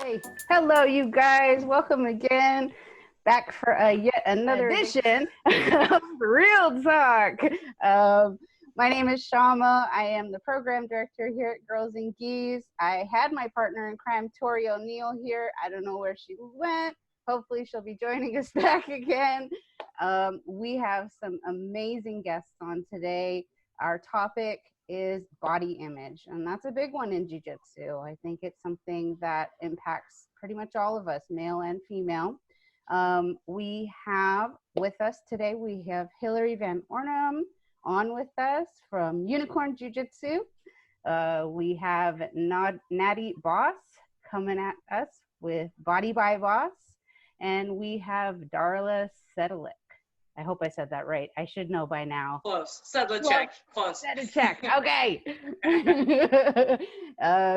Hey, hello, you guys. Welcome again back for yet another edition of Real Talk. My name is Shama. I am the program director here at Girls and Geese. I had my partner in crime, Tori O'Neill, here. I don't know where she went. Hopefully, she'll be joining us back again. We have some amazing guests on today. Our topic is body image, and that's a big one in jiu-jitsu. I think it's something that impacts pretty much all of us, male and female. We have with us today, we have Hillary Van Ornum on with us from Unicorn Jiu-Jitsu. We have Natty Boss coming at us with Body by Boss, and we have Darla Sedlik. I hope I said that right. I should know by now. Close. Sedlacek. Close. Sedlacek. Okay.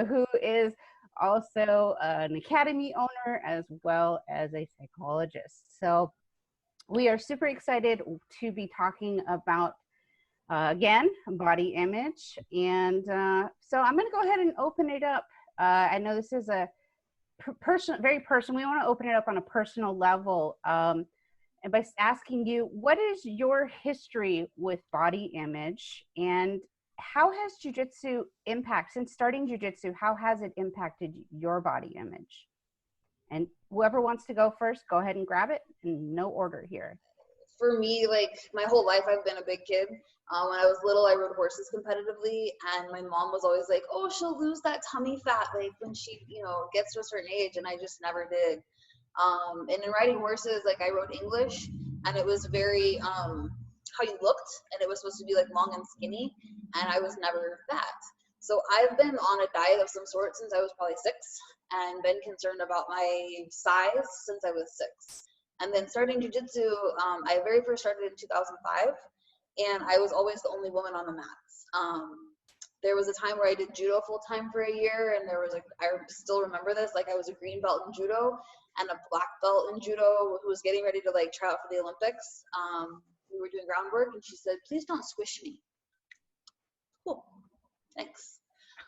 Who is also an academy owner as well as a psychologist. So we are super excited to be talking about, again, body image. And so I'm going to go ahead and open it up. I know this is a very personal. We want to open it up on a personal level. And by asking you, what is your history with body image, and how has jiu-jitsu since starting jiu-jitsu, how has it impacted your body image? And whoever wants to go first, go ahead and grab it, in no order here. For me, like my whole life, I've been a big kid. When I was little, I rode horses competitively, and my mom was always like, oh, she'll lose that tummy fat, like when she, gets to a certain age, and I just never did. And in riding horses, like I rode English, and it was very how you looked, and it was supposed to be like long and skinny, and I was never fat. So I've been on a diet of some sort since I was probably 6, and been concerned about my size since I was 6. And then starting jiu-jitsu, I very first started in 2005, and I was always the only woman on the mats. There was a time where I did judo full time for a year, and I still remember this, like I was a green belt in judo and a black belt in judo who was getting ready to like try out for the Olympics. We were doing groundwork, and she said, please don't squish me. Cool, thanks.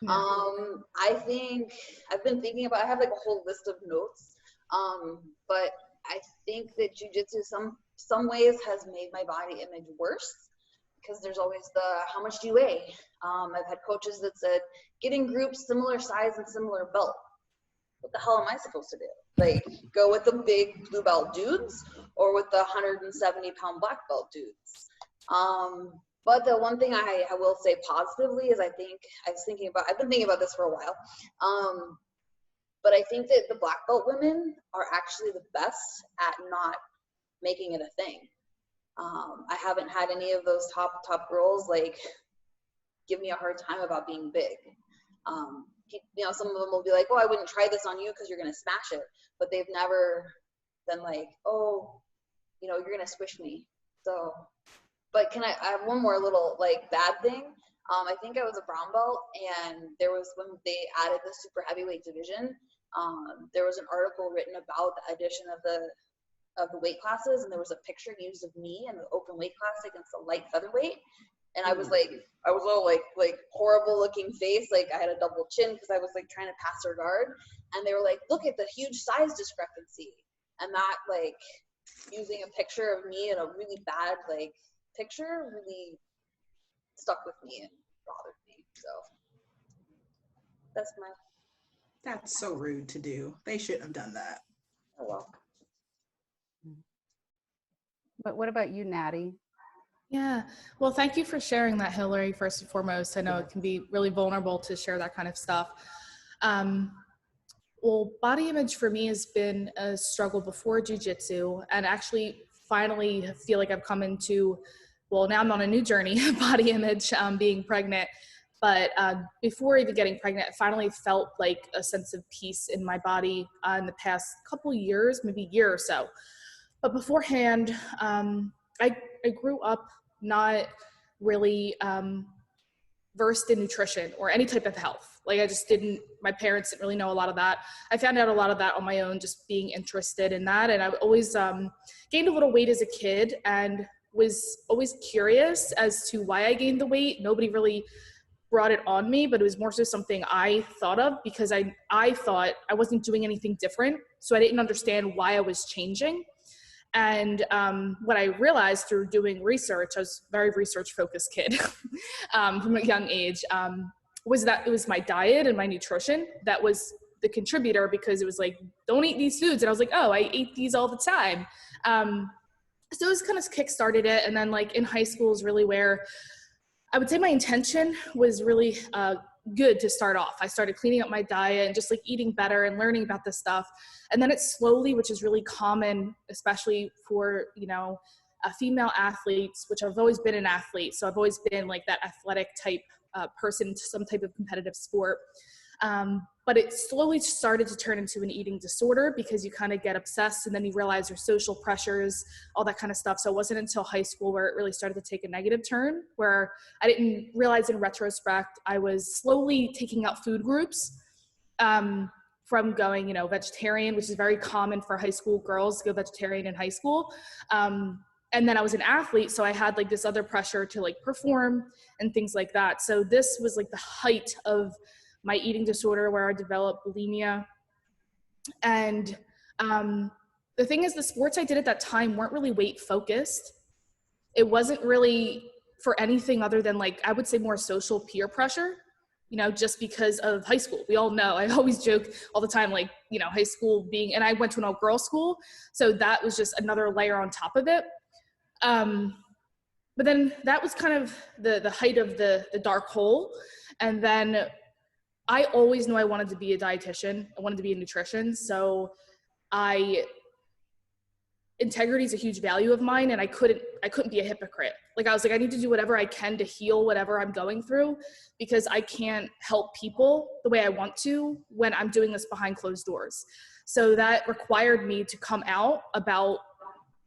I think I've been thinking about, I have like a whole list of notes, but I think that jiu-jitsu some ways has made my body image worse, because there's always how much do you weigh? I've had coaches that said, get in groups similar size and similar belt. What the hell am I supposed to do? Like, go with the big blue belt dudes or with the 170-pound black belt dudes? But the one thing I will say positively is I've been thinking about this for a while. But I think that the black belt women are actually the best at not making it a thing. I haven't had any of those top girls like give me a hard time about being big. Some of them will be like, oh, I wouldn't try this on you because you're gonna smash it, but they've never been like, oh, you're gonna squish me. So, but I have one more little like bad thing. I think I was a brown belt, and there was, when they added the super heavyweight division, there was an article written about the addition of the weight classes, and there was a picture used of me in the open weight class against the light featherweight. And I was all like horrible looking face. Like I had a double chin because I was like trying to pass her guard. And they were like, look at the huge size discrepancy. And that like using a picture of me in a really bad like picture really stuck with me and bothered me. So That's so rude to do. They shouldn't have done that. Oh well. But what about you, Natty? Yeah, well, thank you for sharing that, Hillary, first and foremost. I know it can be really vulnerable to share that kind of stuff. Well, body image for me has been a struggle before jiu-jitsu, and actually finally feel like I've come into, well, now I'm on a new journey of body image, being pregnant. But before even getting pregnant, I finally felt like a sense of peace in my body in the past couple years, maybe a year or so. But beforehand, I grew up not really versed in nutrition or any type of health. Like my parents didn't really know a lot of that. I found out a lot of that on my own, just being interested in that. And I always gained a little weight as a kid and was always curious as to why I gained the weight. Nobody really brought it on me, but it was more so something I thought of because I thought I wasn't doing anything different. So I didn't understand why I was changing. And what I realized through doing research, I was a very research-focused kid from a young age, was that it was my diet and my nutrition that was the contributor, because it was like, don't eat these foods. And I was like, oh, I ate these all the time. So it was kind of kickstarted it. And then like in high school is really where I would say my intention was really good to start off. I started cleaning up my diet and just like eating better and learning about this stuff. And then it slowly, which is really common, especially for, you know, female athletes, which I've always been an athlete. So I've always been like that athletic type person to some type of competitive sport. But it slowly started to turn into an eating disorder because you kind of get obsessed and then you realize your social pressures, all that kind of stuff. So it wasn't until high school where it really started to take a negative turn, where I didn't realize in retrospect, I was slowly taking out food groups from going, you know, vegetarian, which is very common for high school girls to go vegetarian in high school. And then I was an athlete, so I had like this other pressure to like perform and things like that. So this was like the height of my eating disorder, where I developed bulimia. And the thing is, the sports I did at that time weren't really weight focused. It wasn't really for anything other than like, I would say more social peer pressure, you know, just because of high school. We all know, I always joke all the time, like, you know, high school being, and I went to an all-girl school, so that was just another layer on top of it. But then that was kind of the height of the dark hole. And then I always knew I wanted to be a dietitian. I wanted to be in nutrition. So integrity is a huge value of mine, and I couldn't be a hypocrite. Like I was like, I need to do whatever I can to heal whatever I'm going through, because I can't help people the way I want to when I'm doing this behind closed doors. So that required me to come out about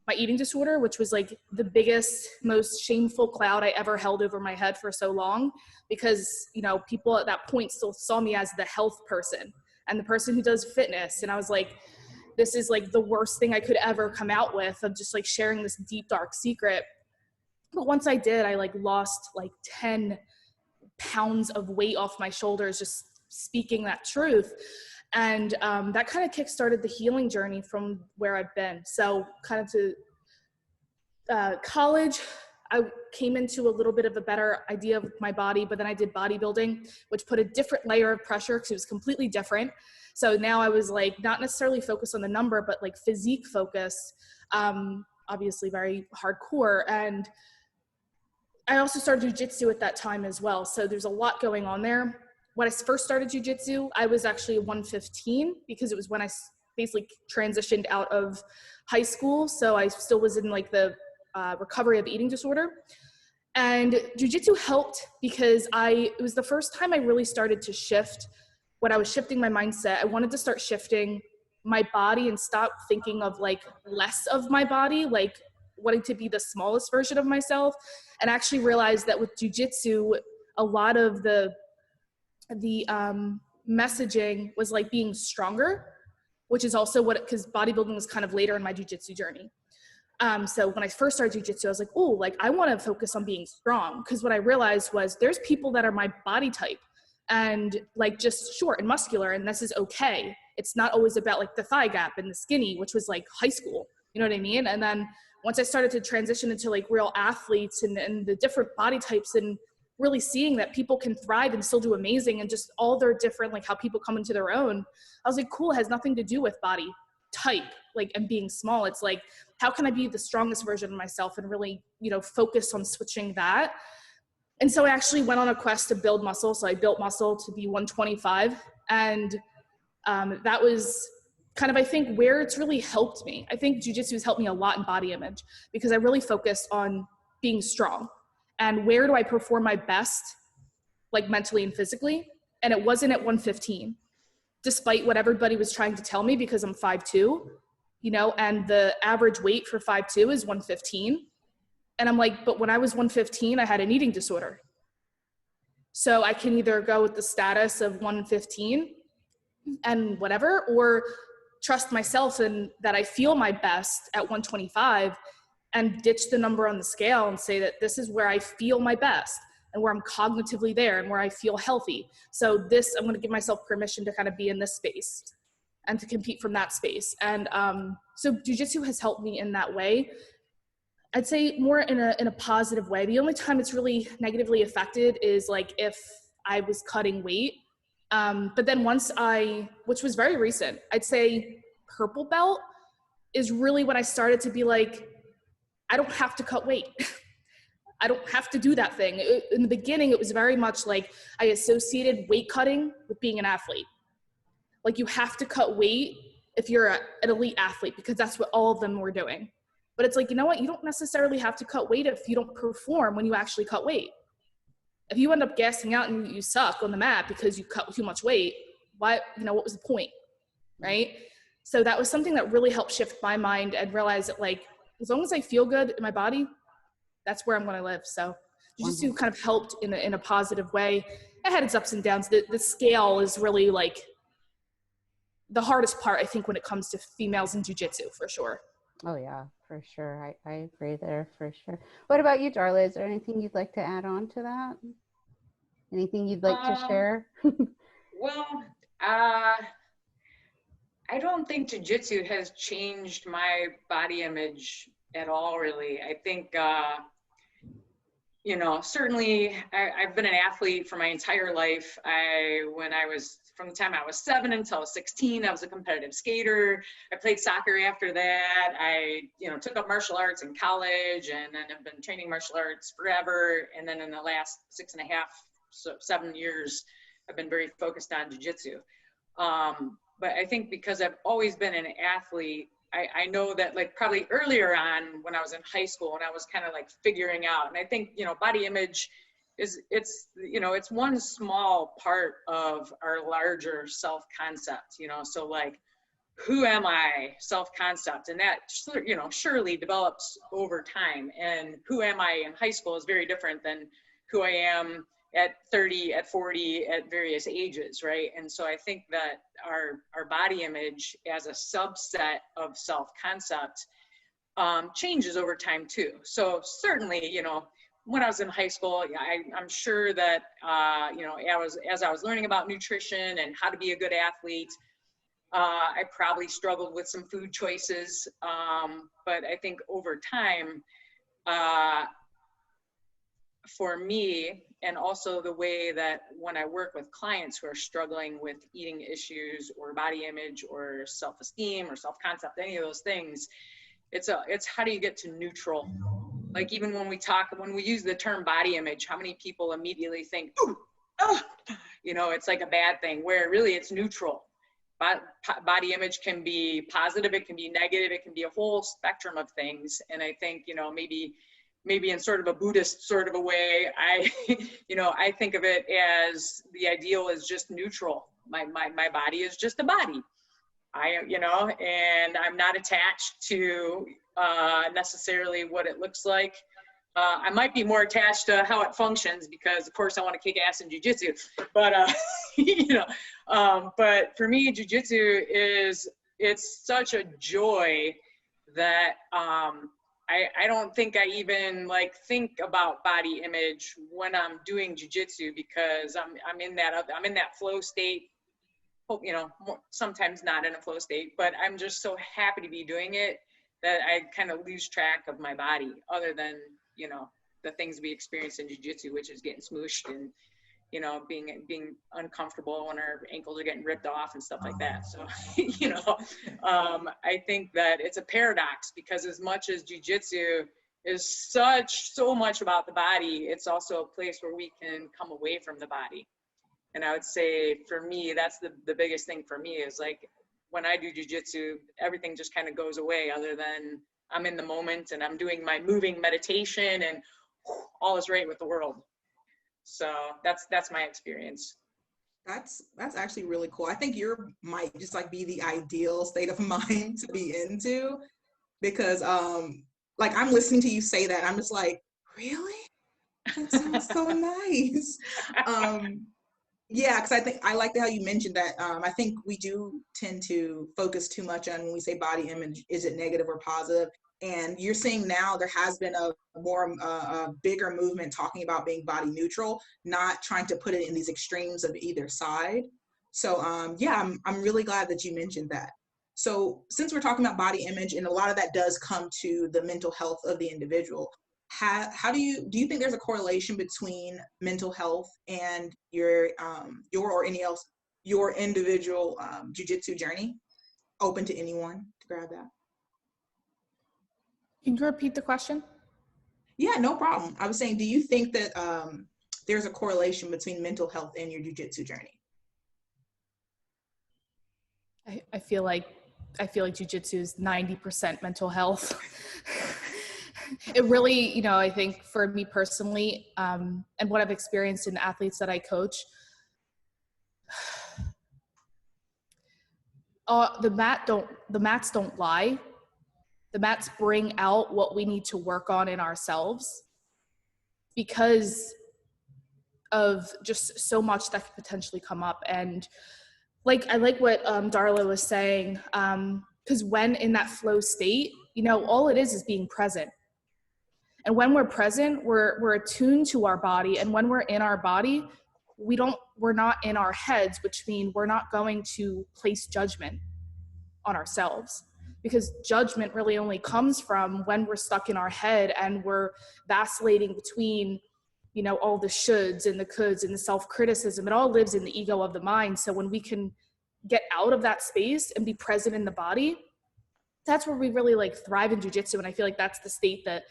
my eating disorder, which was like the biggest, most shameful cloud I ever held over my head for so long, because, you know, people at that point still saw me as the health person and the person who does fitness. And I was like, this is like the worst thing I could ever come out with, of just like sharing this deep, dark secret. But once I did, I like lost like 10 pounds of weight off my shoulders, just speaking that truth. And that kind of kickstarted the healing journey from where I've been. So kind of to college, I came into a little bit of a better idea of my body, but then I did bodybuilding, which put a different layer of pressure because it was completely different. So now I was like, not necessarily focused on the number, but like physique focused, obviously very hardcore. And I also started jujitsu at that time as well. So there's a lot going on there. When I first started jujitsu, I was actually 115 because it was when I basically transitioned out of high school. So I still was in like the recovery of eating disorder. And jujitsu helped because it was the first time I really started to shift. When I was shifting my mindset, I wanted to start shifting my body and stop thinking of like less of my body, like wanting to be the smallest version of myself. And actually realized that with jujitsu, a lot of the messaging was like being stronger, which is also because bodybuilding was kind of later in my jujitsu journey. So when I first started jujitsu, I was like, oh, like I want to focus on being strong. Because what I realized was there's people that are my body type and like just short and muscular, and this is okay. It's not always about like the thigh gap and the skinny, which was like high school, you know what I mean? And then once I started to transition into like real athletes and the different body types, and really seeing that people can thrive and still do amazing, and just all their different, like how people come into their own, I was like, cool, it has nothing to do with body type, like, and being small. It's like, how can I be the strongest version of myself and really, you know, focus on switching that. And so I actually went on a quest to build muscle. So I built muscle to be 125. And that was kind of, I think, where it's really helped me. I think jujitsu has helped me a lot in body image because I really focused on being strong. And where do I perform my best, like mentally and physically? And it wasn't at 115, despite what everybody was trying to tell me, because I'm 5'2", you know, and the average weight for 5'2" is 115. And I'm like, but when I was 115, I had an eating disorder. So I can either go with the status of 115 and whatever, or trust myself and that I feel my best at 125 and ditch the number on the scale and say that this is where I feel my best. and where I'm cognitively there and where I feel healthy. So this, I'm going to give myself permission to kind of be in this space and to compete from that space. And so jiu-jitsu has helped me in that way. I'd say more in a positive way. The only time it's really negatively affected is like if I was cutting weight. But then once which was very recent, I'd say purple belt is really when I started to be like, I don't have to cut weight. I don't have to do that thing. In the beginning, it was very much like I associated weight cutting with being an athlete. Like you have to cut weight if you're an elite athlete, because that's what all of them were doing. But it's like, you know what? You don't necessarily have to cut weight if you don't perform when you actually cut weight. If you end up gassing out and you suck on the mat because you cut too much weight, what was the point, right? So that was something that really helped shift my mind and realize that, like, as long as I feel good in my body, that's where I'm going to live. So jiu-jitsu kind of helped in a positive way. It had its ups and downs. The scale is really like the hardest part, I think, when it comes to females in jiu-jitsu, for sure. Oh yeah, for sure. I agree there for sure. What about you, Darla? Is there anything you'd like to add on to that? Anything you'd like to share? Well, I don't think jiu-jitsu has changed my body image at all, really. I think, certainly I've been an athlete for my entire life. From the time I was 7 until 16, I was a competitive skater. I played soccer after that. I, took up martial arts in college, and then I've been training martial arts forever. And then in the last 7 years, I've been very focused on jiu-jitsu. But I think because I've always been an athlete, I know that, like, probably earlier on when I was in high school and I was kind of like figuring out, and I think, body image it's one small part of our larger self-concept, so like, who am I self-concept, and that, surely develops over time, and who am I in high school is very different than who I am at 30, at 40, at various ages, right? And so I think that our body image as a subset of self-concept changes over time too. So certainly, when I was in high school, I'm sure that, as I was learning about nutrition and how to be a good athlete, I probably struggled with some food choices. But I think over time, for me, and also the way that when I work with clients who are struggling with eating issues or body image or self-esteem or self-concept, any of those things, it's how do you get to neutral? Like, even when we use the term body image, how many people immediately think, it's like a bad thing, where really it's neutral. Body image can be positive, it can be negative, it can be a whole spectrum of things. And I think, maybe in sort of a Buddhist sort of a way, I think of it as the ideal is just neutral. My body is just a body. And I'm not attached to necessarily what it looks like. I might be more attached to how it functions, because of course I want to kick ass in jiu-jitsu, but but for me, jiu-jitsu it's such a joy that I don't think I even think about body image when I'm doing jiu-jitsu, because I'm in that flow state. Sometimes not in a flow state, but I'm just so happy to be doing it that I kind of lose track of my body, other than, the things we experience in jiu-jitsu, which is getting smooshed and, being uncomfortable when our ankles are getting ripped off and stuff like that. So, I think that it's a paradox, because as much as jiu-jitsu is so much about the body, it's also a place where we can come away from the body. And I would say for me, that's the biggest thing for me, is like, when I do jiu-jitsu, everything just kind of goes away, other than I'm in the moment and I'm doing my moving meditation and all is right with the world. So that's my experience. That's actually really cool. I think you might just be the ideal state of mind to be into, because I'm listening to you say that, I'm just like, really? That sounds so nice. Yeah, because I think I like how you mentioned that. I think we do tend to focus too much on, when we say body image, is it negative or positive? And you're seeing now there has been a more a bigger movement talking about being body neutral, not trying to put it in these extremes of either side. So yeah, I'm really glad that you mentioned that. So since we're talking about body image, and a lot of that does come to the mental health of the individual, how do you think there's a correlation between mental health and your or any else your individual jiu-jitsu journey? Open to anyone to grab that. Can you repeat the question? Yeah, no problem. I was saying, do you think that there's a correlation between mental health and your jiu-jitsu journey? I feel like jiu-jitsu is 90% mental health. It really, you know, I think for me personally, and what I've experienced in athletes that I coach, the mats don't lie. The mats bring out what we need to work on in ourselves because of just so much that could potentially come up. And I like what Darla was saying, because when in that flow state, you know, all it is being present. And when we're present, we're attuned to our body. And when we're in our body, we're not in our heads, which means we're not going to place judgment on ourselves, because judgment really only comes from when we're stuck in our head and we're vacillating between, you know, all the shoulds and the coulds and the self-criticism. It all lives in the ego of the mind. So when we can get out of that space and be present in the body, that's where we really thrive in jiu-jitsu. And I feel like that's the state that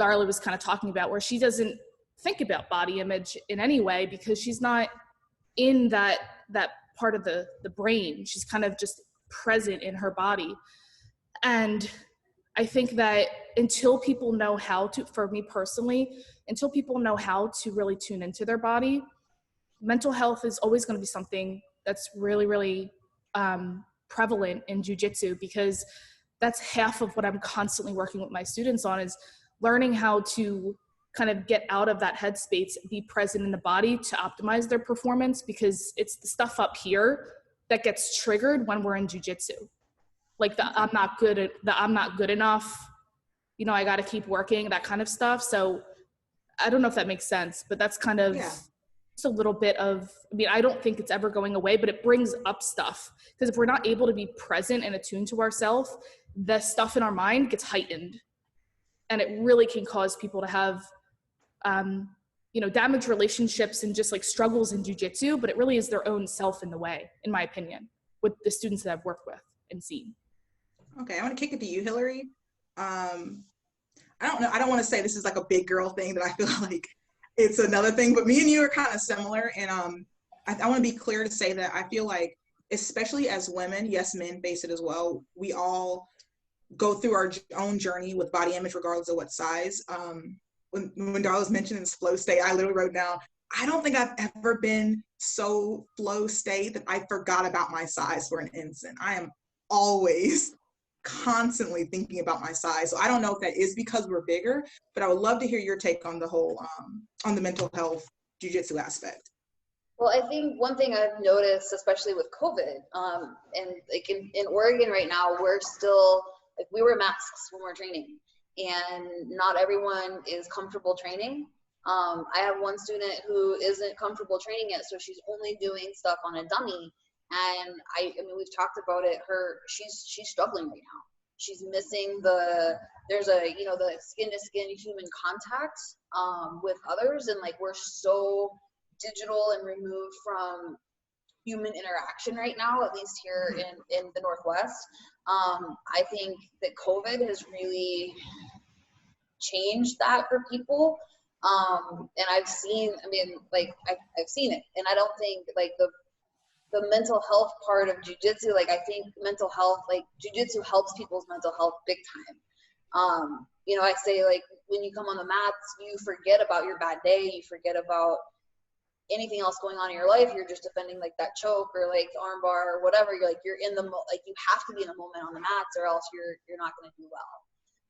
Darla was kind of talking about, where she doesn't think about body image in any way because she's not in that part of the brain. She's kind of just present in her body. And I think that until people know how to, for me personally, until people know how to really tune into their body, mental health is always going to be something that's really, really prevalent in jiu-jitsu, because that's half of what I'm constantly working with my students on, is learning how to kind of get out of that headspace, be present in the body to optimize their performance, because it's the stuff up here that gets triggered when we're in jiu-jitsu. Like I'm not good enough, you know, I got to keep working, that kind of stuff. So I don't know if that makes sense, but that's kind of just a little bit of, I mean, I don't think it's ever going away, but it brings up stuff, because if we're not able to be present and attuned to ourselves, the stuff in our mind gets heightened. And it really can cause people to have, you know, damaged relationships and just struggles in jiu-jitsu, but it really is their own self in the way, in my opinion, with the students that I've worked with and seen. Okay, I want to kick it to you, Hillary. I don't know. I don't want to say this is like a big girl thing, that I feel like it's another thing, but me and you are kind of similar. And I want to be clear to say that I feel like, especially as women, yes, men face it as well, we all go through our own journey with body image, regardless of what size. When Darla was mentioning this flow state, I literally wrote down, I don't think I've ever been so flow state that I forgot about my size for an instant. I am always constantly thinking about my size. So I don't know if that is because we're bigger, but I would love to hear your take on the whole, on the mental health jiu-jitsu aspect. Well, I think one thing I've noticed, especially with COVID, and in Oregon right now, we're still, we wear masks when we're training, and not everyone is comfortable training. I have one student who isn't comfortable training yet, so she's only doing stuff on a dummy. And I mean, we've talked about it. She's struggling right now. She's missing there's the skin to skin human contact with others, and we're so digital and removed from human interaction right now, at least here in the Northwest. I think that COVID has really changed that for people. And I've seen, I've seen it, and I don't think the mental health part of jiu-jitsu, I think mental health, jiu-jitsu helps people's mental health big time. I say, when you come on the mats, you forget about your bad day, you forget about anything else going on in your life. You're just defending that choke or armbar or whatever. You're in the you have to be in the moment on the mats, or else you're not going to do well.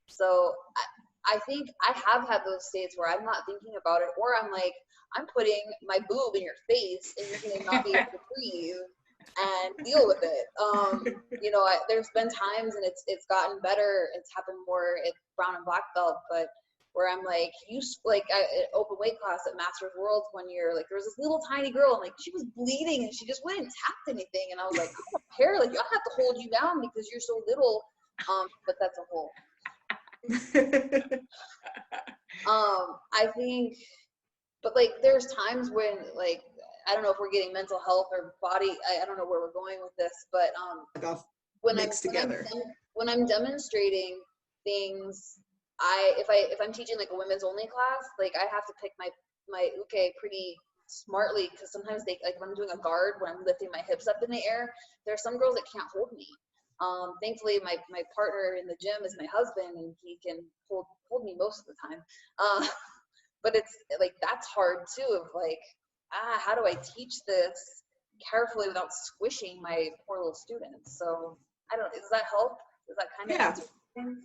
So I think I have had those states where I'm not thinking about it, or I'm putting my boob in your face and you're going to not be able to breathe. and deal with it. You know, there's been times, and it's gotten better. It's happened more at brown and black belt, but where I'm like, open weight class at Masters Worlds 1 year, like there was this little tiny girl, and like she was bleeding, and she just went and tapped anything, and I was like, I don't care, like I have to hold you down because you're so little. But that's a whole. I think, but like there's times when like, I don't know if we're getting mental health or body, I don't know where we're going with this, but when I'm demonstrating things, if I'm teaching like a women's only class, like I have to pick my uke pretty smartly, because sometimes they, like when I'm doing a guard, when I'm lifting my hips up in the air, there are some girls that can't hold me. Thankfully my partner in the gym is my husband, and he can hold me most of the time. But it's like, that's hard too, of like, how do I teach this carefully without squishing my poor little students? So I don't, does that help? Does that kind of answer things?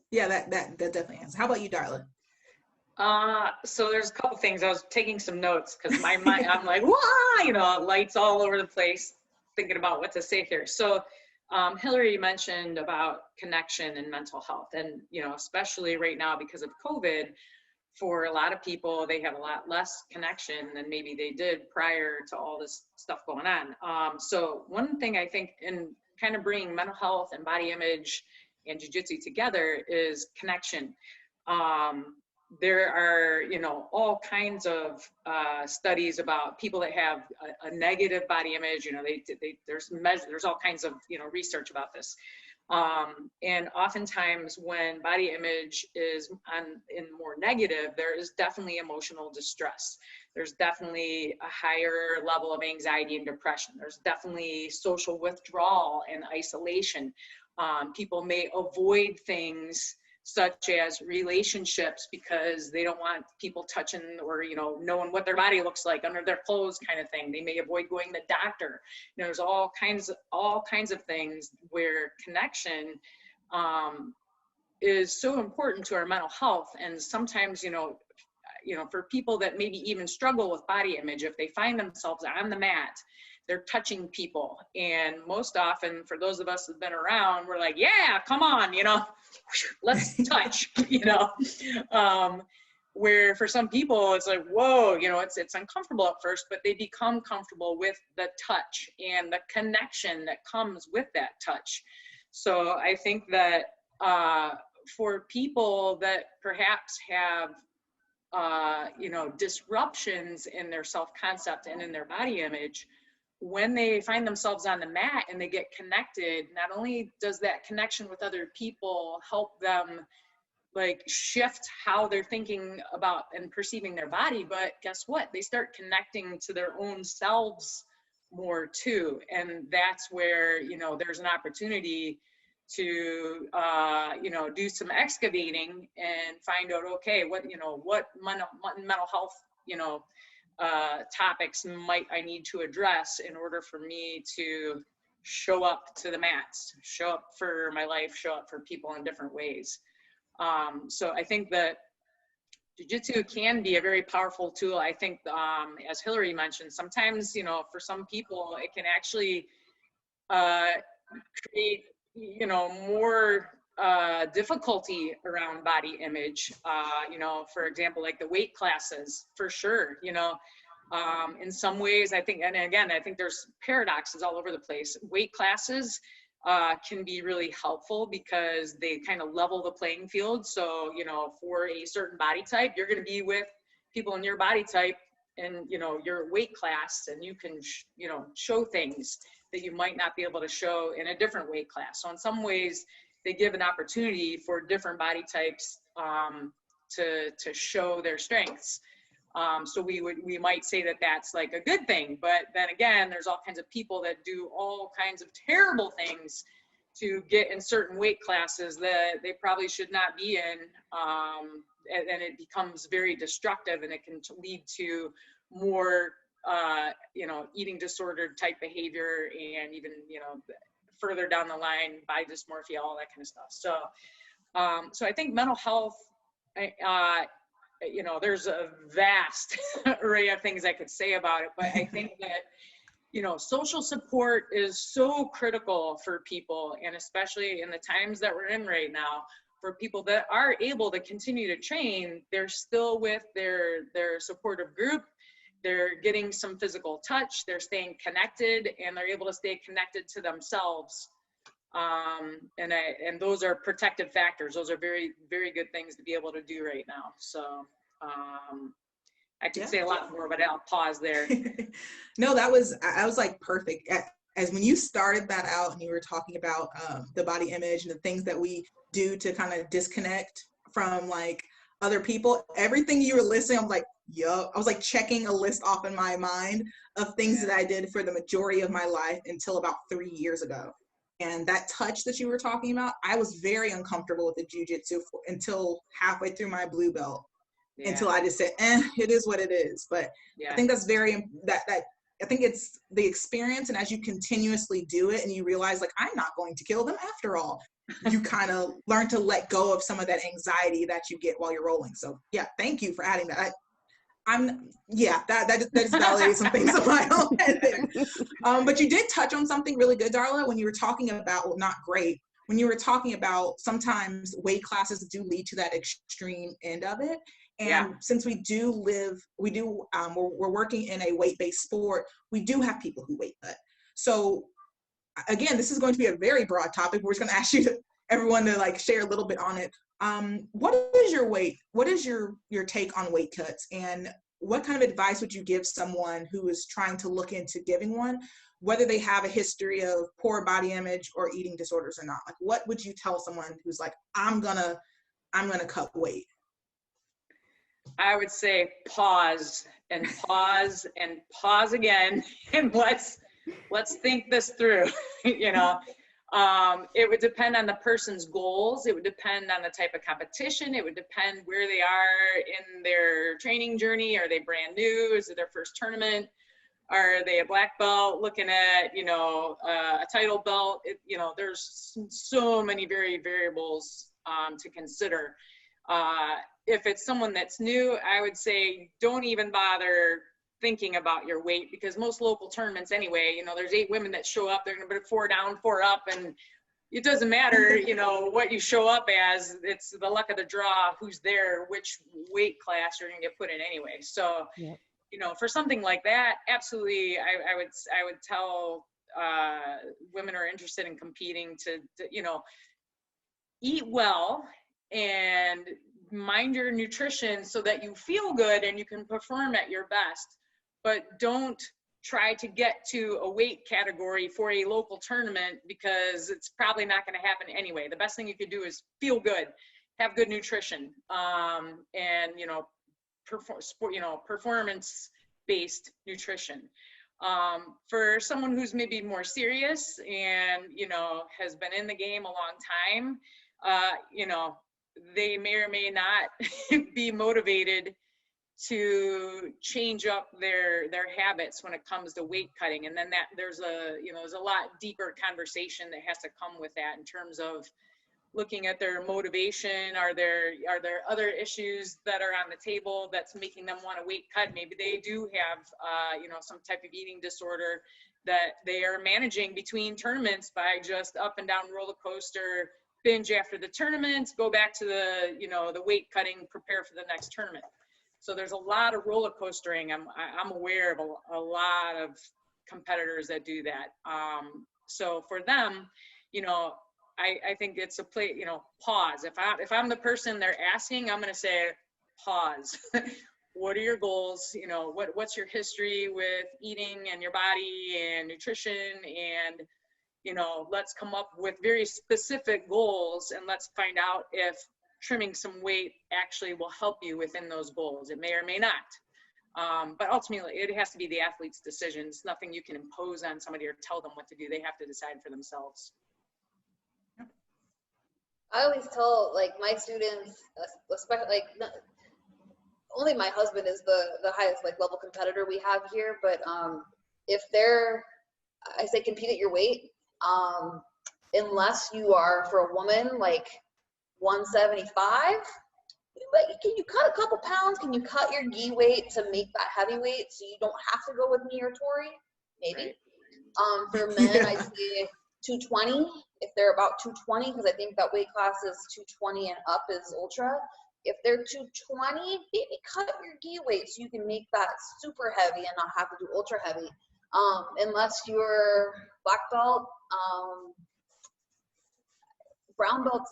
Yeah, that definitely answers. How about you, Darla? So there's a couple things. I was taking some notes because my mind, I'm like, wah, you know, lights all over the place, thinking about what to say here. So Hillary mentioned about connection and mental health, and, you know, especially right now because of COVID, for a lot of people, they have a lot less connection than maybe they did prior to all this stuff going on. So one thing I think in kind of bringing mental health and body image and jiu-jitsu together is connection. There are, you know, all kinds of studies about people that have a negative body image. You know, there's all kinds of, you know, research about this. And oftentimes when body image is in more negative, there is definitely emotional distress. There's definitely a higher level of anxiety and depression. There's definitely social withdrawal and isolation. People may avoid things such as relationships because they don't want people touching or, you know, knowing what their body looks like under their clothes, kind of thing. They may avoid going to the doctor. You know, there's all kinds of things where connection is so important to our mental health. And sometimes, you know, for people that maybe even struggle with body image, if they find themselves on the mat, they're touching people. And most often, for those of us who've been around, we're like, yeah, come on, you know, let's touch, you know. Where for some people, it's like, whoa, you know, it's uncomfortable at first, but they become comfortable with the touch and the connection that comes with that touch. So I think that for people that perhaps have, you know, disruptions in their self-concept and in their body image, when they find themselves on the mat and they get connected, not only does that connection with other people help them like shift how they're thinking about and perceiving their body, but guess what? They start connecting to their own selves more too. And that's where, you know, there's an opportunity to, you know, do some excavating and find out, okay, what mental health, you know, topics might I need to address in order for me to show up to the mats, show up for my life, show up for people in different ways. So I think that jiu-jitsu can be a very powerful tool. I think, as Hillary mentioned, sometimes, you know, for some people, it can actually create, you know, more difficulty around body image. You know, for example, like the weight classes, for sure, you know, in some ways, I think, and again, I think there's paradoxes all over the place. Weight classes can be really helpful because they kind of level the playing field. So, you know, for a certain body type, you're going to be with people in your body type and, you know, your weight class, and you can, you know, show things that you might not be able to show in a different weight class. So in some ways, they give an opportunity for different body types to show their strengths. So we might say that that's like a good thing, but then again, there's all kinds of people that do all kinds of terrible things to get in certain weight classes that they probably should not be in, and it becomes very destructive, and it can lead to more, you know, eating disorder type behavior, and even, you know, further down the line, body dysmorphia, all that kind of stuff. So, so I think mental health, you know, there's a vast array of things I could say about it, but I think that, you know, social support is so critical for people, and especially in the times that we're in right now, for people that are able to continue to train, they're still with their supportive group, they're getting some physical touch, they're staying connected, and they're able to stay connected to themselves. And those are protective factors. Those are very, very good things to be able to do right now. So I could say a lot more, but I'll pause there. No, I was like perfect. As when you started that out and you were talking about the body image and the things that we do to kind of disconnect from like other people, everything you were listing, I'm like, yo, I was like checking a list off in my mind of things that I did for the majority of my life until about 3 years ago. And that touch that you were talking about, I was very uncomfortable with the jiu-jitsu until halfway through my blue belt. Until I just said, it is what it is. But I think that's I think it's the experience, and as you continuously do it and you realize like, I'm not going to kill them after all, you kind of learn to let go of some of that anxiety that you get while you're rolling. So yeah, thank you for adding that. That just validated some things in my own head there. But you did touch on something really good, Darla, when you were talking about, well, not great, when you were talking about sometimes weight classes do lead to that extreme end of it. And since we're working in a weight-based sport, we do have people who weight cut. So again, this is going to be a very broad topic. We're just going to ask everyone to like share a little bit on it. What is your take on weight cuts, and what kind of advice would you give someone who is trying to look into giving one, whether they have a history of poor body image or eating disorders or not? Like, what would you tell someone who's like, I'm gonna cut weight? I would say pause and pause and pause again, and let's think this through. You know, it would depend on the person's goals. It would depend on the type of competition. It would depend where they are in their training journey. Are they brand new? Is it their first tournament? Are they a black belt looking at, you know, a title belt? There's so many variables to consider. If it's someone that's new, I would say don't even bother thinking about your weight, because most local tournaments anyway, you know, there's 8 women that show up, they're going to put 4 down, 4 up, and it doesn't matter, you know, what you show up as. It's the luck of the draw, who's there, which weight class you're going to get put in anyway. So, you know, for something like that, absolutely, I would tell women who are interested in competing to, you know, eat well and mind your nutrition so that you feel good and you can perform at your best. But don't try to get to a weight category for a local tournament, because it's probably not going to happen anyway. The best thing you could do is feel good, have good nutrition, and, you know, performance-based nutrition. For someone who's maybe more serious and, you know, has been in the game a long time, you know, they may or may not be motivated to change up their habits when it comes to weight cutting. And then there's a lot deeper conversation that has to come with that in terms of looking at their motivation. Are there other issues that are on the table that's making them want to weight cut? Maybe they do have you know, some type of eating disorder that they are managing between tournaments by just up and down roller coaster, binge after the tournament, go back to the weight cutting, prepare for the next tournament. So there's a lot of roller coastering. I'm aware of a lot of competitors that do that. So for them, you know, I think it's a play, you know, pause. If I'm the person they're asking, I'm going to say pause. What are your goals? You know, what's your history with eating and your body and nutrition? And, you know, let's come up with very specific goals, and let's find out if trimming some weight actually will help you within those goals. It may or may not. But ultimately, it has to be the athlete's decision. It's nothing you can impose on somebody or tell them what to do. They have to decide for themselves. I always tell, like, my students, especially, like, only my husband is the highest, like, level competitor we have here, but if I say compete at your weight, unless you are, for a woman, like 175, can you cut a couple pounds? Can you cut your gi weight to make that heavyweight so you don't have to go with me or Tori? Maybe. For men, I say 220 if they're about 220, because I think that weight class is 220 and up is ultra. If they're 220, maybe cut your gi weight so you can make that super heavy and not have to do ultra heavy. Unless you're black belt, brown belts,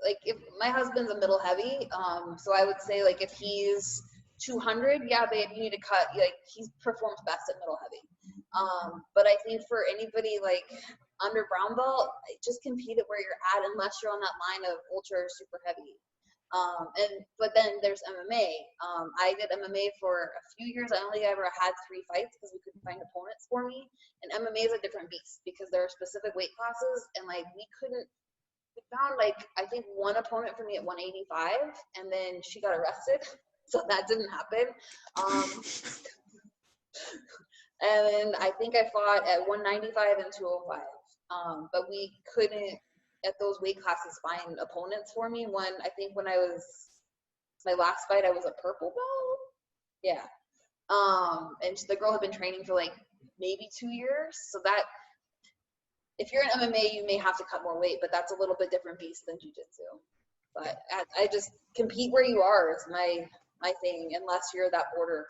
like if my husband's a middle heavy, so I would say like if he's 200, yeah, babe, you need to cut, like he performs best at middle heavy. But I think for anybody like under brown belt, just compete at where you're at unless you're on that line of ultra or super heavy. But then there's MMA. I did MMA for a few years. I only ever had 3 fights because we couldn't find opponents for me. And MMA is a different beast because there are specific weight classes, and like we found like I think one opponent for me at 185, and then she got arrested, so that didn't happen. And then I think I fought at 195 and 205, but we couldn't at those weight classes find opponents for me. I think when I was my last fight, I was a purple belt. Yeah. And the girl had been training for like maybe 2 years, so that. If you're in MMA, you may have to cut more weight, but that's a little bit different beast than jiu-jitsu. But I just compete where you are is my thing, unless you're that border.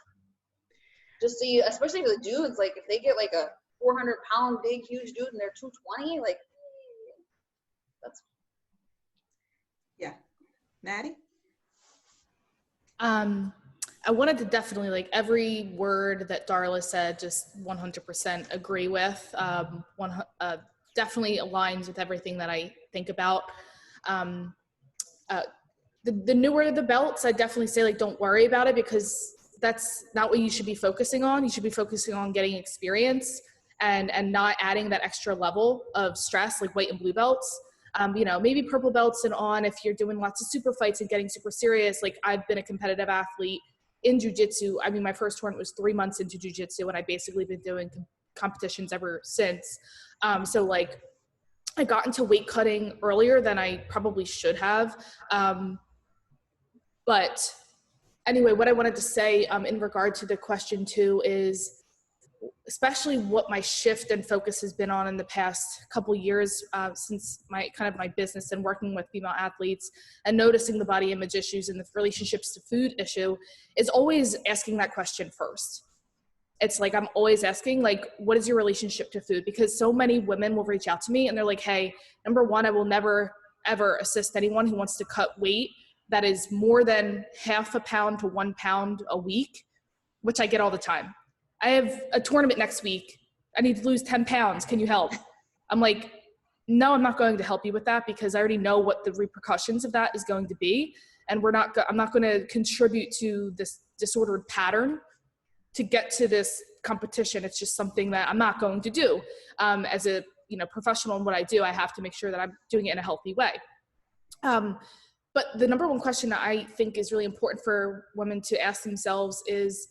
Just so you, especially for the dudes, like if they get like a 400-pound big huge dude and they're 220, like that's. Yeah, Maddie. I wanted to definitely, like, every word that Darla said, just 100% agree with. Definitely aligns with everything that I think about. The newer the belts, I definitely say, like, don't worry about it, because that's not what you should be focusing on. You should be focusing on getting experience and not adding that extra level of stress, like white and blue belts. Maybe purple belts and on, if you're doing lots of super fights and getting super serious. Like, I've been a competitive athlete in jiu-jitsu. I mean, my first tournament was 3 months into jiu-jitsu, and I basically been doing competitions ever since. So like, I got into weight cutting earlier than I probably should have. But anyway, what I wanted to say in regard to the question too is, especially what my shift and focus has been on in the past couple years since my business and working with female athletes and noticing the body image issues and the relationships to food issue, is always asking that question first. It's like, I'm always asking, like, what is your relationship to food? Because so many women will reach out to me and they're like, hey, number one, I will never, ever assist anyone who wants to cut weight that is more than 0.5 pound to 1 pound a week, which I get all the time. I have a tournament next week. I need to lose 10 pounds. Can you help? I'm like, no, I'm not going to help you with that, because I already know what the repercussions of that is going to be. And I'm not going to contribute to this disordered pattern to get to this competition. It's just something that I'm not going to do. As a professional in what I do, I have to make sure that I'm doing it in a healthy way. But the number one question that I think is really important for women to ask themselves is,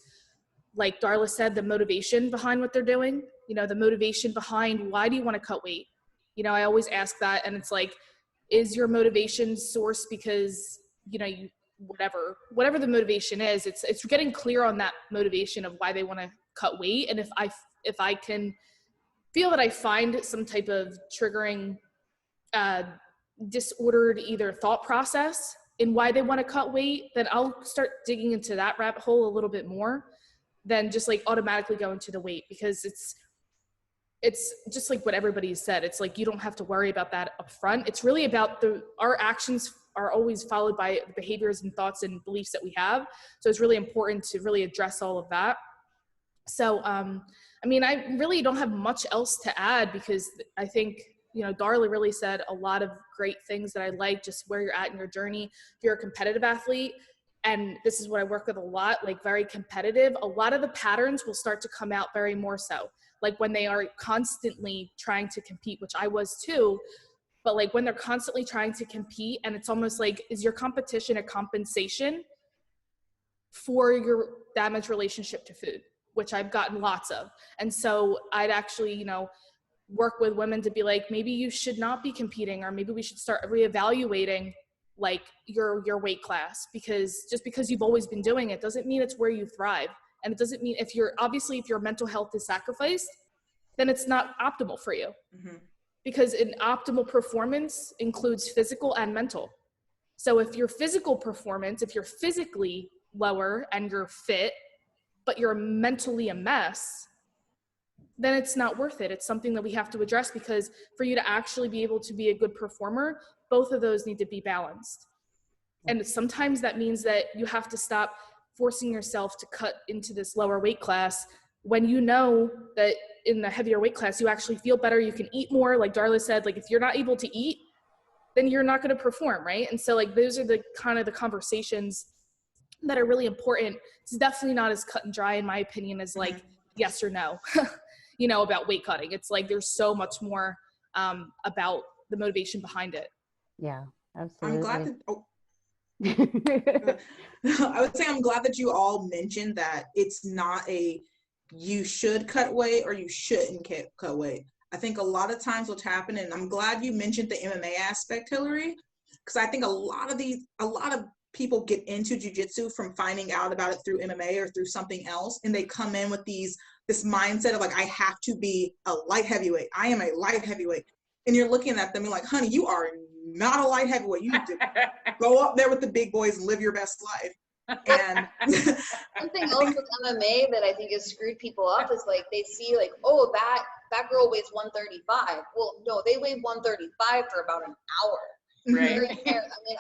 like Darla said, the motivation behind what they're doing. The motivation behind, why do you want to cut weight? I always ask that, and it's like, is your motivation sourced because you whatever the motivation is, it's getting clear on that motivation of why they want to cut weight. And if I can feel that I find some type of triggering disordered either thought process in why they want to cut weight, then I'll start digging into that rabbit hole a little bit more than just like automatically going to the weight, because it's just like what everybody said. It's like, you don't have to worry about that up front. It's really about our actions are always followed by the behaviors and thoughts and beliefs that we have. So it's really important to really address all of that. So, I really don't have much else to add, because I think, Darla really said a lot of great things that I like, just where you're at in your journey. If you're a competitive athlete, and this is what I work with a lot, like very competitive, a lot of the patterns will start to come out very more so. Like when they are constantly trying to compete, which I was too, but like when they're constantly trying to compete, and it's almost like, is your competition a compensation for your damaged relationship to food, which I've gotten lots of. And so I'd actually, work with women to be like, maybe you should not be competing, or maybe we should start reevaluating like your weight class, because just because you've always been doing it doesn't mean it's where you thrive. And it doesn't mean if your mental health is sacrificed, then it's not optimal for you. Mm-hmm. Because an optimal performance includes physical and mental. So if your physical performance, if you're physically lower and you're fit, but you're mentally a mess, then it's not worth it. It's something that we have to address, because for you to actually be able to be a good performer, both of those need to be balanced. And sometimes that means that you have to stop forcing yourself to cut into this lower weight class when you know that in the heavier weight class, you actually feel better, you can eat more. Like Darla said, like if you're not able to eat, then you're not going to perform, right? And so like those are the kind of the conversations that are really important. It's definitely not as cut and dry, in my opinion, as like yes or no, you know, about weight cutting. It's like there's so much more about the motivation behind it. Yeah, absolutely. I'm glad that, I would say I'm glad that you all mentioned that it's not a you should cut weight or you shouldn't cut weight. I think a lot of times what's happening, and I'm glad you mentioned the MMA aspect, Hillary, because I think a lot of people get into jiu-jitsu from finding out about it through MMA or through something else, and they come in with this mindset of like, I have to be a light heavyweight. I am a light heavyweight. And you're looking at them and like, honey, you are not a light heavyweight. You need to go up there with the big boys and live your best life. And something else with MMA that I think has screwed people up is like they see like, oh, that girl weighs 135. Well, no, they weigh 135 for about an hour. Right.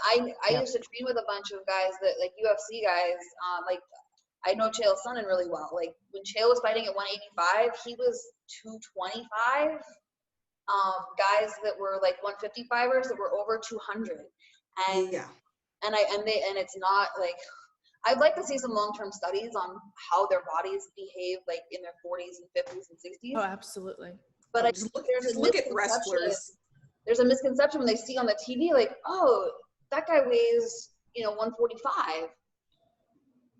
I mean, I used to train with a bunch of guys that like UFC guys. Like I know Chael Sonnen really well. Like when Chael was fighting at 185, he was 225. Guys that were like 155ers that were over 200, and it's not like. I'd like to see some long-term studies on how their bodies behave like in their 40s and 50s and 60s. Oh, absolutely. But I just look at wrestlers. There's a misconception when they see on the TV like, oh, that guy weighs, 145.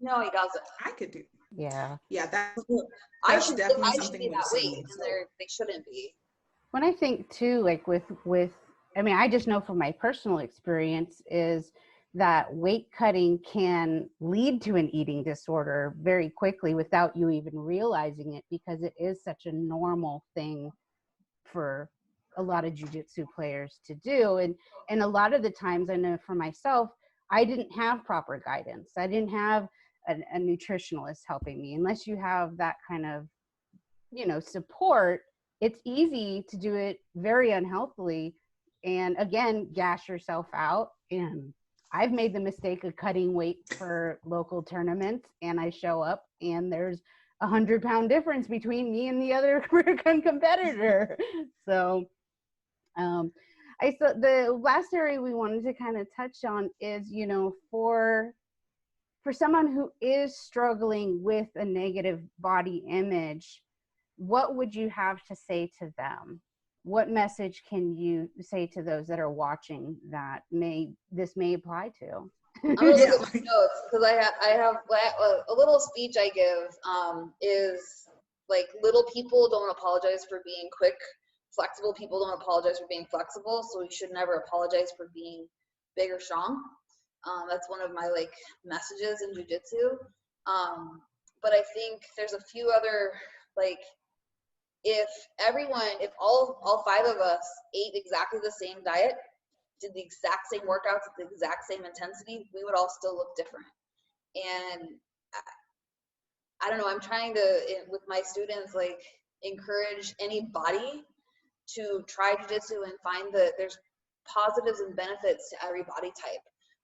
No, he doesn't. I could do. Yeah. Yeah, that's I should definitely be something that weight, and they shouldn't be. When I think too, like with, I mean, I just know from my personal experience is that weight cutting can lead to an eating disorder very quickly without you even realizing it, because it is such a normal thing for a lot of jiu-jitsu players to do. And a lot of the times, I know for myself, I didn't have proper guidance. I didn't have a nutritionalist helping me. Unless you have that kind of, support, it's easy to do it very unhealthily. And again, gas yourself out. And I've made the mistake of cutting weight for local tournaments, and I show up and there's 100-pound difference between me and the other competitor. So the last area we wanted to kind of touch on is, for someone who is struggling with a negative body image, what would you have to say to them? What message can you say to those that are watching that this may apply to? I'm gonna look at my notes because I have a little speech I give is like, little people don't apologize for being quick. Flexible people don't apologize for being flexible. So we should never apologize for being big or strong. That's one of my messages in jiu-jitsu. But I think there's a few other if all 5 of us ate exactly the same diet, did the exact same workouts at the exact same intensity, we would all still look different. And I don't know, I'm trying to, with my students, encourage anybody to try jiu-jitsu and find that there's positives and benefits to every body type.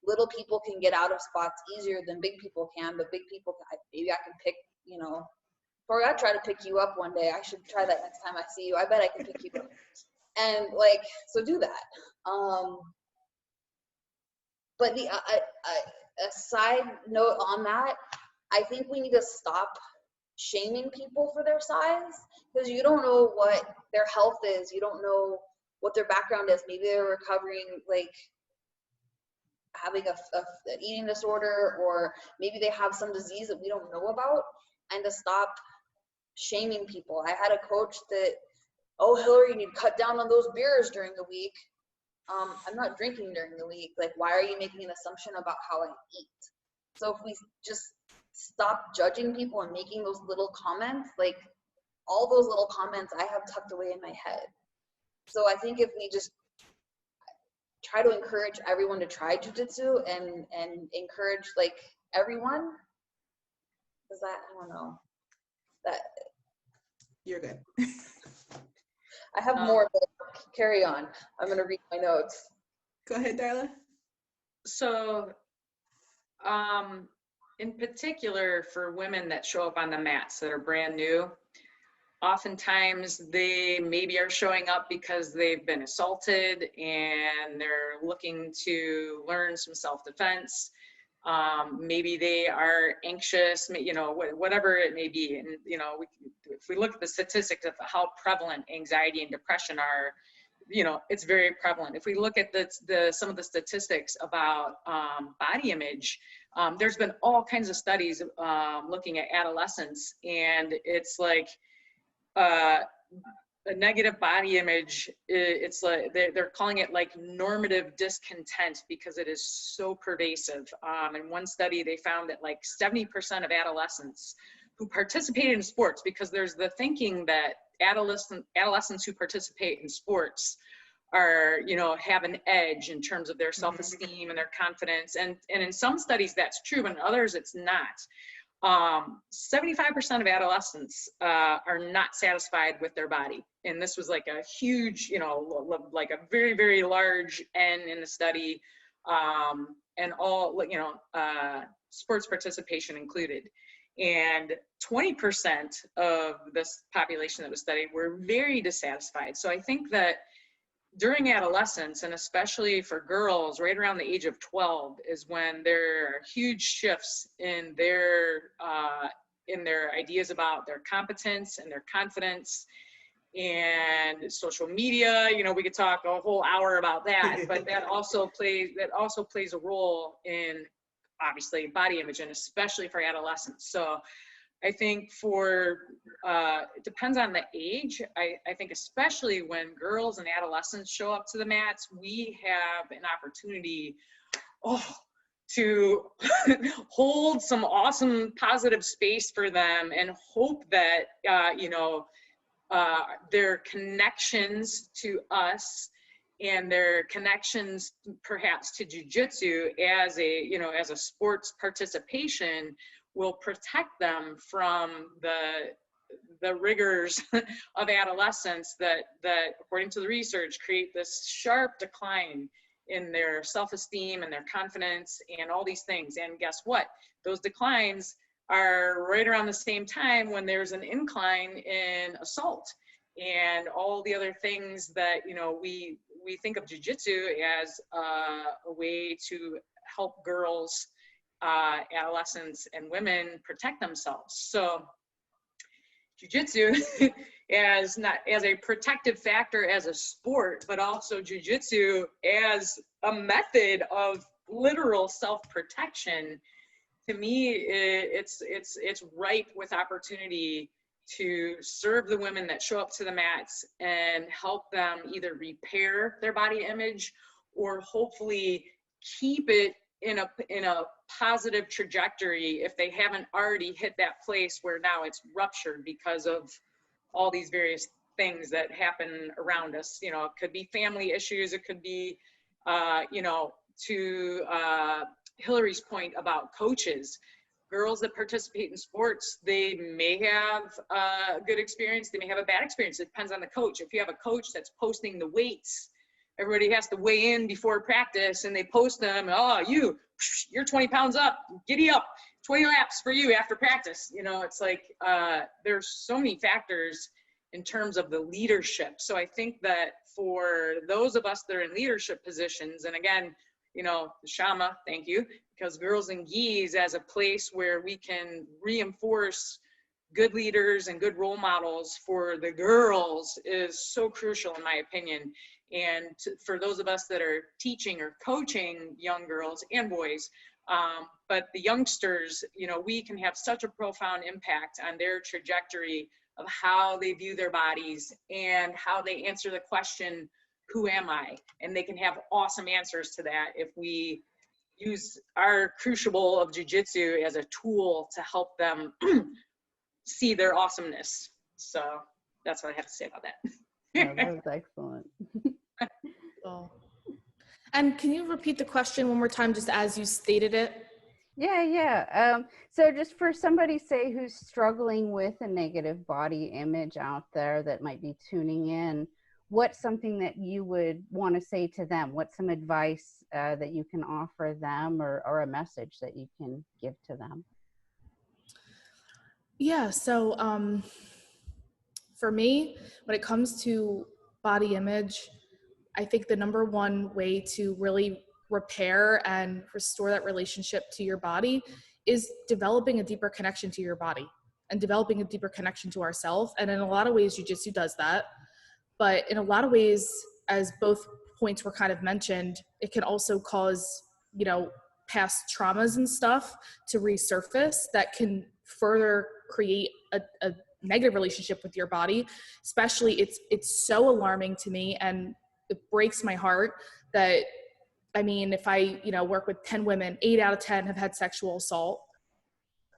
Little people can get out of spots easier than big people can, but big people, maybe I can pick, or I'll try to pick you up one day. I should try that next time I see you. I bet I can pick you up. And so do that. But a side note on that, I think we need to stop shaming people for their size, because you don't know what their health is. You don't know what their background is. Maybe they're recovering, having an eating disorder, or maybe they have some disease that we don't know about. And to stop shaming people. I had a coach that, oh, Hillary, you need to cut down on those beers during the week. I'm not drinking during the week. Why are you making an assumption about how I eat? So if we just stop judging people and making those little comments, all those little comments I have tucked away in my head. So I think if we just try to encourage everyone to try jujitsu and encourage like everyone, is that, I don't know, that you're good. I have more, but carry on. I'm going to read my notes. Go ahead, Darla. So, in particular for women that show up on the mats that are brand new, oftentimes they maybe are showing up because they've been assaulted and they're looking to learn some self-defense. Maybe they are anxious, whatever it may be. And, if we look at the statistics of how prevalent anxiety and depression are, it's very prevalent. If we look at some of the statistics about body image, there's been all kinds of studies looking at adolescents, and it's like a negative body image. It's like they're calling it like normative discontent because it is so pervasive. In one study, they found that like 70% of adolescents who participated in sports, because there's the thinking that adolescents who participate in sports are, have an edge in terms of their self-esteem and their confidence. And in some studies that's true, but in others it's not. 75% of adolescents are not satisfied with their body. And this was like a huge, like a very, very large N in the study, and all, sports participation included. And 20% of this population that was studied were very dissatisfied. So I think that during adolescence, and especially for girls right around the age of 12, is when there are huge shifts in their ideas about their competence and their confidence. And social media, we could talk a whole hour about that, but that also plays a role in, obviously, body image, and especially for adolescents. So I think it depends on the age. I think especially when girls and adolescents show up to the mats, we have an opportunity to hold some awesome positive space for them, and hope that, their connections to us and their connections perhaps to jiu-jitsu as a sports participation will protect them from the rigors of adolescence that according to the research create this sharp decline in their self-esteem and their confidence and all these things. And guess what? Those declines are right around the same time when there's an incline in assault and all the other things that, we think of jiu-jitsu as a way to help girls, adolescents, and women protect themselves. So jiu-jitsu as a protective factor as a sport, but also jiu-jitsu as a method of literal self-protection, to me, it's ripe with opportunity to serve the women that show up to the mats and help them either repair their body image or hopefully keep it in a positive trajectory if they haven't already hit that place where now it's ruptured because of all these various things that happen around us. It could be family issues, it could be, to Hillary's point about coaches. Girls that participate in sports, they may have a good experience, they may have a bad experience. It depends on the coach. If you have a coach that's posting the weights, everybody has to weigh in before practice and they post them, you're 20 pounds up, giddy up, 20 laps for you after practice. It's like there's so many factors in terms of the leadership. So I think that for those of us that are in leadership positions, and again, Shama, thank you, because Girls and Gis as a place where we can reinforce good leaders and good role models for the girls is so crucial in my opinion. And for those of us that are teaching or coaching young girls and boys, but the youngsters, we can have such a profound impact on their trajectory of how they view their bodies and how they answer the question, who am I? And they can have awesome answers to that if we use our crucible of jiu-jitsu as a tool to help them see their awesomeness. So that's what I have to say about that. Oh, that was excellent. Oh. And can you repeat the question one more time, just as you stated it? Yeah. So just for somebody, say, who's struggling with a negative body image out there that might be tuning in, what's something that you would want to say to them? What's some advice that you can offer them, or a message that you can give to them? Yeah, so for me, when it comes to body image, I think the number one way to really repair and restore that relationship to your body is developing a deeper connection to your body and developing a deeper connection to ourselves. And in a lot of ways, jiu-jitsu does that. But in a lot of ways, as both points were kind of mentioned, it can also cause, past traumas and stuff to resurface that can further create a negative relationship with your body. Especially, it's so alarming to me, and it breaks my heart that, if I, work with 10 women, 8 out of 10 have had sexual assault,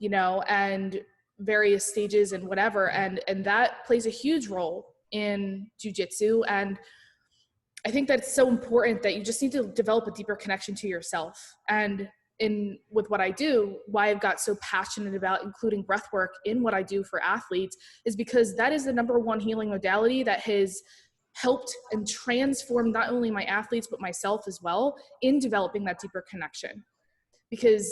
and various stages and whatever. And that plays a huge role in jiu-jitsu. And I think that it's so important that you just need to develop a deeper connection to yourself. And with what I do, why I've got so passionate about including breath work in what I do for athletes is because that is the number one healing modality that has helped and transformed not only my athletes, but myself as well in developing that deeper connection. Because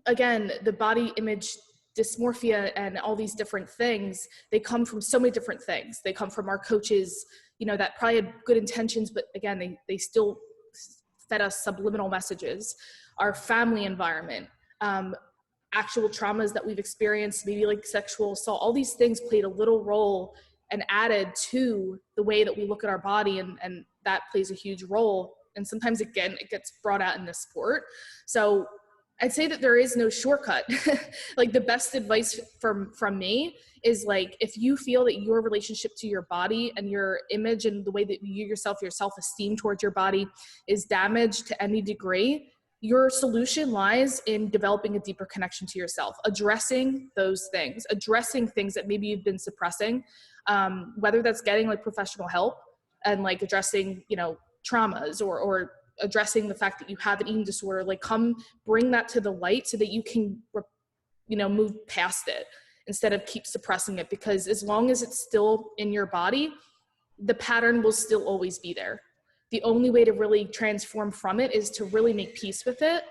again, the body image dysmorphia and all these different things, they come from so many different things. They come from our coaches, that probably had good intentions, but again, they still fed us subliminal messages. Our family environment, actual traumas that we've experienced, maybe like sexual assault, all these things played a little role and added to the way that we look at our body, and that plays a huge role. And sometimes, again, it gets brought out in the sport. So I'd say that there is no shortcut. Like, the best advice from me is, like, if you feel that your relationship to your body and your image and the way that you yourself, your self-esteem towards your body is damaged to any degree, your solution lies in developing a deeper connection to yourself, addressing those things, addressing things that maybe you've been suppressing, whether that's getting like professional help and like addressing, traumas or addressing the fact that you have an eating disorder. Like, come bring that to the light so that you can, move past it instead of keep suppressing it. Because as long as it's still in your body, the pattern will still always be there. The only way to really transform from it is to really make peace with it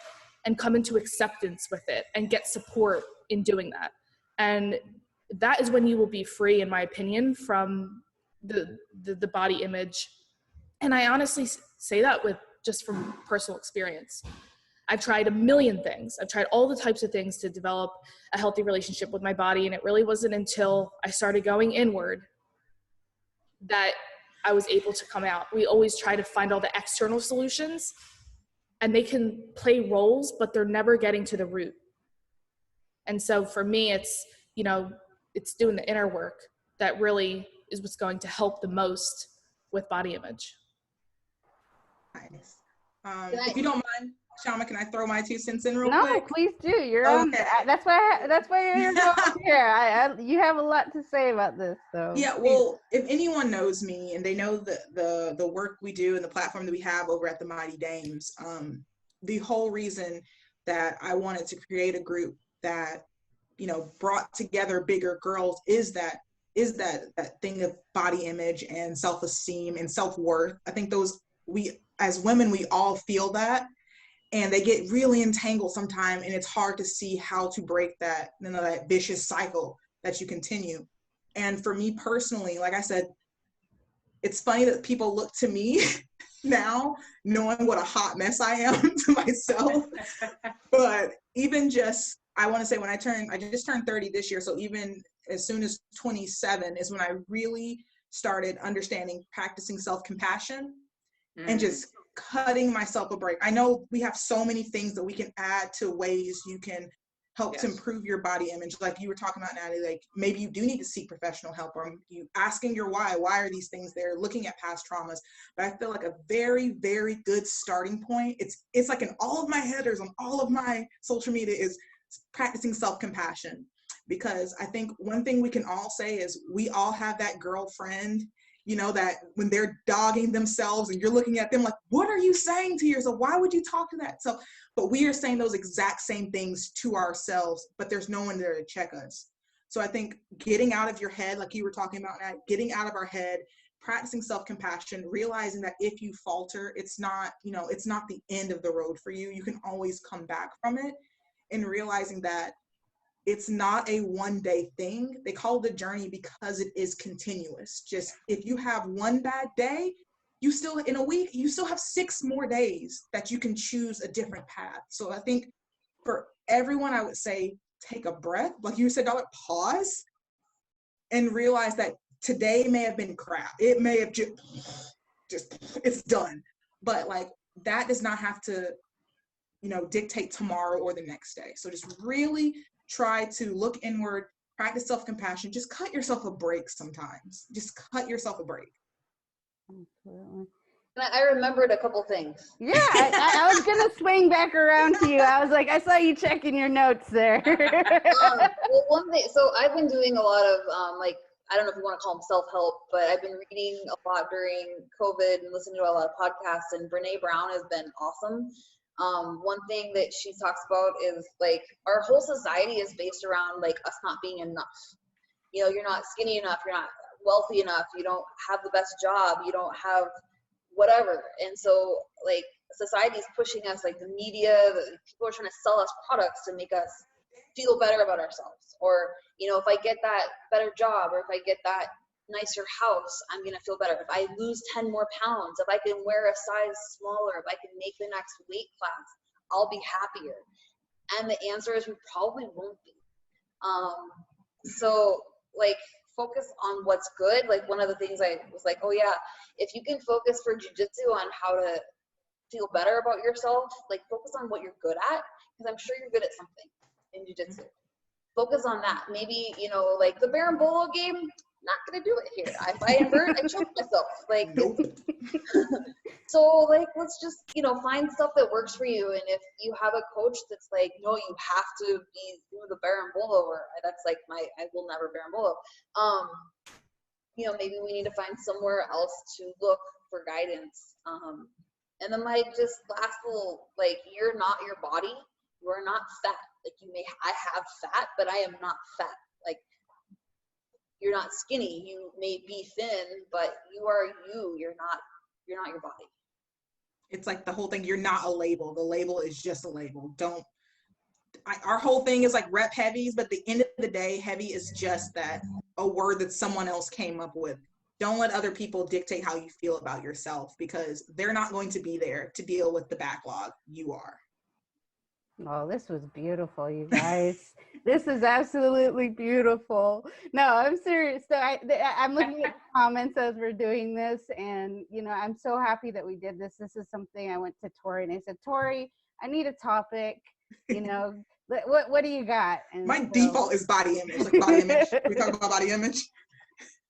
and come into acceptance with it and get support in doing that. And that is when you will be free, in my opinion, from the body image. And I honestly say that just from personal experience. I've tried a million things. I've tried all the types of things to develop a healthy relationship with my body. And it really wasn't until I started going inward that I was able to come out. We always try to find all the external solutions, and they can play roles, but they're never getting to the root. And so for me, it's, it's doing the inner work that really is what's going to help the most with body image. Nice. If you don't mind, Shama, can I throw my 2 cents in real quick? No, please do. You're on. That's why you're going here. You have a lot to say about this. So yeah. Well, if anyone knows me and they know the work we do and the platform that we have over at the Mighty Dames, the whole reason that I wanted to create a group that, brought together bigger girls is that thing of body image and self-esteem and self-worth. I think we as women, we all feel that, and they get really entangled sometimes, and it's hard to see how to break that, that vicious cycle that you continue. And for me personally, like I said, it's funny that people look to me now, knowing what a hot mess I am to myself. But even just, I want to say, I just turned 30 this year. So even as soon as 27 is when I really started understanding, practicing self-compassion and just cutting myself a break. I know we have so many things that we can add to ways you can help to improve your body image. Like you were talking about, Natalie, like maybe you do need to seek professional help, or you asking your why are these things there, looking at past traumas. But I feel like a very, very good starting point, it's like in all of my headers on all of my social media, is practicing self-compassion. because I think one thing we can all say is we all have that girlfriend, you know, that when they're dogging themselves and you're looking at them like, what are you saying to yourself? Why would you talk to that? So, but we are saying those exact same things to ourselves, but there's no one there to check us. So I think getting out of your head, like you were talking about, Nat, getting out of our head, practicing self-compassion, realizing that if you falter, it's not, you know, it's not the end of the road for you. You can always come back from it, and realizing that it's not a one-day thing. They call it a journey because it is continuous. Just if you have one bad day, you still, in a week, you still have 6 more days that you can choose a different path. So I think for everyone, I would say, take a breath. Like you said, pause and realize that today may have been crap. It may have just it's done. But like that does not have to, you know, dictate tomorrow or the next day. So just really try to look inward, practice self-compassion, just cut yourself a break sometimes. Just cut yourself a break. Absolutely. I remembered a couple things. Yeah, I was going to swing back around to you. I was like, I saw you checking your notes there. Well, one thing, so I've been doing a lot of, like, I don't know if you want to call them self-help, but I've been reading a lot during COVID and listening to a lot of podcasts, and Brene Brown has been awesome. One thing that she talks about is like our whole society is based around like us not being enough. You know, you're not skinny enough, you're not wealthy enough, you don't have the best job, you don't have whatever. And so like society is pushing us, like the media, people are trying to sell us products to make us feel better about ourselves. Or, you know, if I get that better job, or if I get that nicer house, I'm going to feel better. If I lose 10 more pounds, if I can wear a size smaller, if I can make the next weight class, I'll be happier. And the answer is we probably won't be. So like focus on what's good. Like one of the things I was like, oh yeah, if you can focus for jiu-jitsu on how to feel better about yourself, like focus on what you're good at, because I'm sure you're good at something in jiu-jitsu. Focus on that. Maybe, you know, like the Berimbolo game, not gonna do it here. If I invert, I choke myself. Like, Nope. So like, let's just, you know, find stuff that works for you. And if you have a coach that's like, no, you have to be do the Berimbolo, or that's like I will never Berimbolo. You know, maybe we need to find somewhere else to look for guidance. And then like just last little, like, you're not your body. You are not fat. Like I have fat, but I am not fat. Like, you're not skinny. You may be thin, but you are you. You're not your body. It's like the whole thing, you're not a label. The label is just a label. Our whole thing is like rep heavies, but at the end of the day, heavy is just that, a word that someone else came up with. Don't let other people dictate how you feel about yourself, because they're not going to be there to deal with the backlog. You are. Oh, this was beautiful, you guys. This is absolutely beautiful. No, I'm serious. So I'm looking at the comments as we're doing this, and, you know, I'm so happy that we did this. This is something I went to Tori and I said, Tori, I need a topic, you know, what do you got? And my default is body image. Like body image. We talk about body image.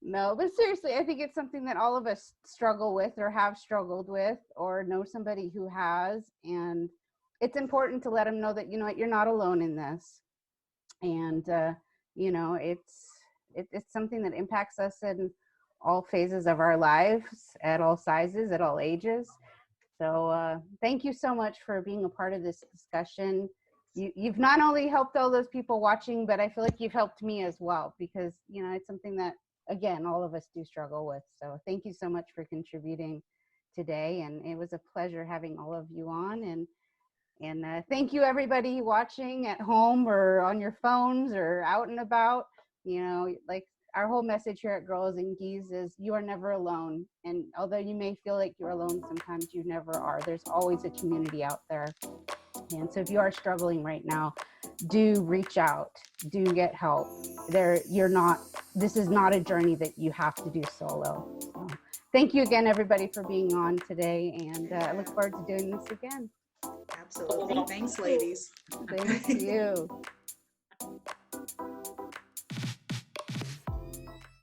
No, but seriously, I think it's something that all of us struggle with or have struggled with, or know somebody who has, and it's important to let them know that, you know what, you're not alone in this. And, you know, it's something that impacts us in all phases of our lives, at all sizes, at all ages. So thank you so much for being a part of this discussion. You've not only helped all those people watching, but I feel like you've helped me as well, because, you know, it's something that, again, all of us do struggle with. So thank you so much for contributing today. And it was a pleasure having all of you on. And thank you, everybody watching at home or on your phones or out and about. You know, like our whole message here at Girls and Gis is you are never alone. And although you may feel like you're alone, sometimes you never are. There's always a community out there. And so if you are struggling right now, do reach out, do get help. This is not a journey that you have to do solo. So thank you again, everybody, for being on today. And I look forward to doing this again. Absolutely. Thanks, ladies. Thank you.